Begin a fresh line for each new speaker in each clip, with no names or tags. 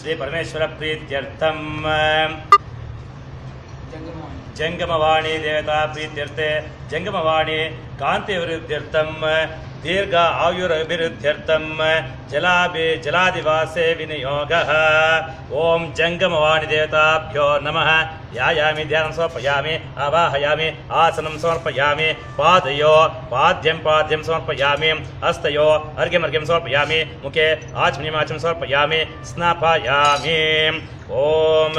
ಶ್ರೀ ಪರಮೇಶ್ವರ ಪ್ರೀತ್ಯರ್ಥಂ ಜಂಗಮವಾಣಿ ದೇವತಾ ಪ್ರೀತ್ಯರ್ಥೆ ಜಂಗಮವಾಣಿ ಕಾಂತಿ ವಿರುದ್ಧ್ಯರ್ಥಂ ದೀರ್ಘ ಆಯುರಭಿವೃದ್ಧ್ಯರ್ಥಂ ಜಲಾದಿವಾಸೆ ವಿನಿಯೋಗಃ. ಓಂ ಜಂಗಮವಾಣಿ ದೇವತಾಭ್ಯೋ ನಮಃ. ಯಾಯಾಮಿ ಧ್ಯಾನಂ ಸಮರ್ಪಯಾಮಿ, ಆವಾಹಯಾಮಿ, ಆಸನಂ ಸಮರ್ಪಯಾಮಿ, ಪಾದಯೋ ಪಾದ್ಯಂ ಸಮರ್ಪಯಾಮಿ, ಹಸ್ತಯೋ ಅರ್ಘ್ಯಂ ಸಮರ್ಪಯಾಮಿ, ಮುಖೆ ಆಚಮನೀಯಂ ಸಮರ್ಪಯಾಮಿ, ಸ್ನಾಪಯಾಮಿ. ಓಂ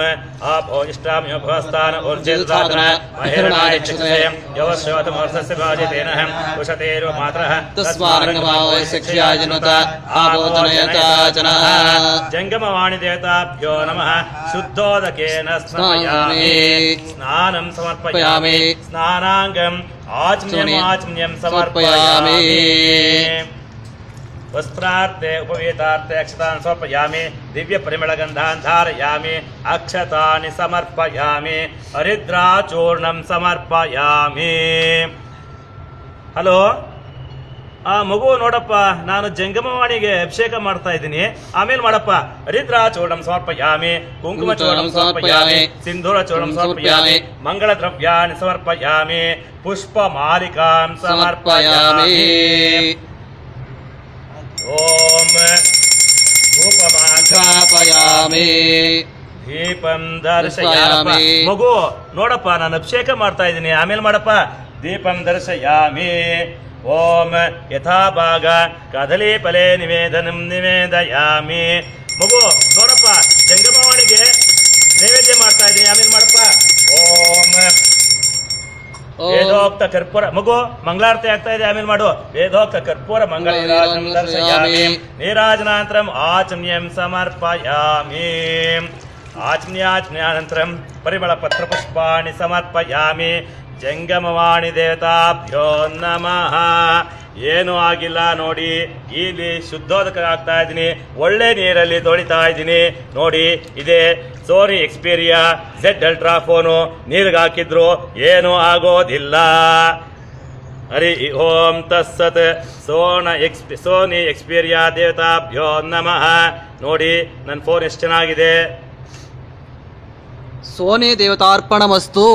ಆಪೋ ಇಷ್ಟಾಮ್ಯೋ ಭವಸ್ಥಾನ ಊರ್ಜಿರ್ಧಾತುನ ಮಹಿರಣಾಯ ಚಿಕ್ಷೆ ಯವಶ್ಯವತಂ ವರ್ಷಸ್ಯ ಭಾಜಿತೇನ ಕುಶತೇರು ಮಾತ್ರಃ
ತಸ್ಮಾರಂಗಭಾವೈಸ್ಯಕ್ಷ್ಯಾಜನುತ ಆಬೋಧನಯತಾಚನಃ.
ಜಂಗಮವಾಣಿ ದೇವತಾಭ್ಯೋ ನಮಃ. ಶುದ್ಧೋದಕೇನ ಸ್ನಾಪಯಾಮಿ, ಸ್ನಾನಂ ಸಮರ್ಪಯಾಮಿ, ಸ್ನಾನಾಂಗಂ ಆಚಮ್ಯಂ ಸಮರ್ಪಯಾಮಿ. ವಸ್ತ್ರಾರ್ಥೆ ಉಪವೇತಾರ್ಥೆ ಅಕ್ಷತಾನ್ ಸಮರ್ಪಯಾಮಿ, ದಿವ್ಯ ಪರಿಮಳಗಂಧಾನ್ ಧಾರಯಾಮಿ, ಅಕ್ಷತಾನಿ ಸಮರ್ಪಯಾಮಿ, ಹರಿದ್ರಾಚೂರ್ಣಂ ಸಮರ್ಪಯಾಮಿ. ಹಲೋ, ಆ ಮಗು ನೋಡಪ್ಪ, ನಾನು ಜಂಗಮವಾಣಿಗೆ ಅಭಿಷೇಕ ಮಾಡ್ತಾ ಇದ್ದೀನಿ, ಆಮೇಲೆ ಮಾಡಪ್ಪ. ಹರಿದ್ರಾಚೂರ್ಣಂ ಸಮರ್ಪಯಾಮಿ, ಕುಂಕುಮ ಚೂರ್ಣಂ ಸಮರ್ಪಯಾಮಿ, ಸಿಂಧೂರ ಚೂರ್ಣಂ ಸಮರ್ಪಯಾಮಿ, ಮಂಗಳ ದ್ರವ್ಯಾನಿ ಸಮರ್ಪಯಾಮಿ, ಪುಷ್ಪ ಮಾಲಿಕಾಂ ಸಮರ್ಪಯಾಮಿ. ಓಂ
ಧೂಪಮಾಘ್ರಾಪಯಾಮಿ
ದೀಪಂ ದರ್ಶಯಾಮಿ. ಮಗು ನೋಡಪ್ಪ, ನಾನು ಅಭಿಷೇಕ ಮಾಡ್ತಾ ಇದ್ದೀನಿ, ಆಮೇಲೆ ಮಾಡಪ್ಪ. ದೀಪಂ ದರ್ಶಯಾಮಿ. ಓಂ ಯಥಾಭಾಗ ಕದಲಿ ಫಲೆ ನಿವೇದಯಾಮಿ. ಮಗು ನೋಡಪ್ಪ, ಜಂಗಮವಾಣಿಗೆ ನೈವೇದ್ಯ ಮಾಡ್ತಾ ಇದ್ದೀನಿ, ಆಮೇಲೆ ಮಾಡಪ್ಪ. ಓಂ ವೇದೋಕ್ತ ಕರ್ಪೂರ. ಮಗು ಮಂಗಳಾರತಿ ಆಗ್ತಾ ಇದೆ, ಆಮೇಲೆ ಮಾಡು. ವೇದೋಕ್ತ ಕರ್ಪೂರ ಮಂಗಳ ದರ್ಶಯಾಮಿ, ನೀರಾಜನಾನಂತರಂ ಆಚಮ್ಯಂ ಸಮರ್ಪಯಾಮಿ. ಆಚಮ್ಯಾನಂತರಂ ಪರಿಮಳ ಪತ್ರ ಪುಷ್ಪಾಣಿ ಸಮರ್ಪಯಾಮಿ. ಜಂಗಮವಾಣಿ ದೇವತಾಭ್ಯೋ ನಮಃ. ಏನೂ ಆಗಿಲ್ಲ ನೋಡಿ, ಇಲ್ಲಿ ಶುದ್ಧೋದಕ ಆಗ್ತಾ ಇದ್ದೀನಿ, ಒಳ್ಳೆ ನೀರಲ್ಲಿ ತೊಳಿತಾ ಇದ್ದೀನಿ ನೋಡಿ. ಇದೇ ಸೋನಿ ಎಕ್ಸ್ಪೀರಿಯಾ Z ಅಲ್ಟ್ರಾ ಫೋನು, ನೀರಿಗೆ ಹಾಕಿದ್ರು ಏನೂ ಆಗೋದಿಲ್ಲ. ಹರಿ ಓಂ ತತ್ಸತ್. ಸೋನಿ ಎಕ್ಸ್ಪೀರಿಯಾ ದೇವತಾಭ್ಯೋ ನಮಃ. ನೋಡಿ ನನ್ನ ಫೋನ್ ಎಷ್ಟು ಚೆನ್ನಾಗಿದೆ.
ಸೋನಿ ದೇವತಾರ್ಪಣಮಸ್ತು.